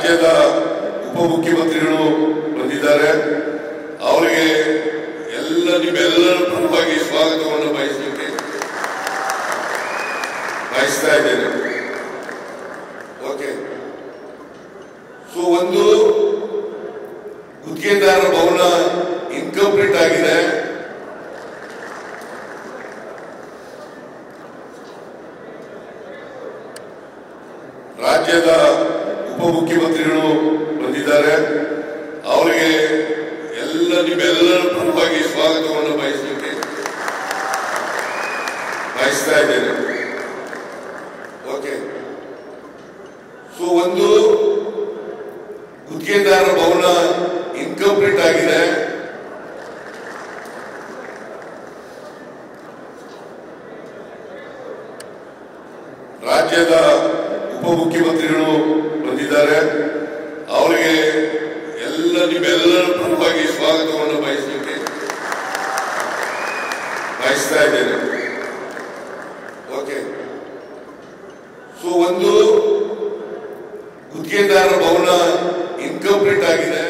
ರಾಜ್ಯದ ಉಪಮುಖ್ಯಮಂತ್ರಿಗಳು ಬಂದಿದ್ದಾರೆ. ಅವರಿಗೆ ನಿಮ್ಮೆಲ್ಲರ ಪರವಾಗಿ ಸ್ವಾಗತವನ್ನು ಬಯಸ್ತಾ ಇದ್ದೇನೆ. ಓಕೆ, ಸೊ ಒಂದು ಗುತ್ತಿಗೆದಾರರ ಭವನ ಇನ್ಕಂಪ್ಲೀಟ್ ಆಗಿದೆ. ರಾಜ್ಯದ ಉಪಮುಖ್ಯಮಂತ್ರಿಗಳು ಬಂದಿದ್ದಾರೆ. ಅವರಿಗೆ ನಿಮ್ಮೆಲ್ಲರ ಪರವಾಗಿ ಸ್ವಾಗತವನ್ನು ಬಯಸ್ತಾ ಇದ್ದೇನೆ. ಓಕೆ, ಸೊ ಒಂದು ಗುತ್ತಿಗೆದಾರರ ಭವನ ಇನ್ಕಂಪ್ಲೀಟ್ ಆಗಿದೆ. ರಾಜ್ಯದ ಉಪಮುಖ್ಯಮಂತ್ರಿಗಳು ಬಂದಿದ್ದಾರೆ. ಅವರಿಗೆ ನಿಮ್ಮೆಲ್ಲರ ಪರವಾಗಿ ಸ್ವಾಗತವನ್ನು ಬಯಸ್ತಾ ಇದ್ದೇನೆ. ಓಕೆ, ಸೊ ಒಂದು ಗುತ್ತಿಗೆದಾರರ ಭವನ ಇನ್ಕಂಪ್ಲೀಟ್ ಆಗಿದೆ.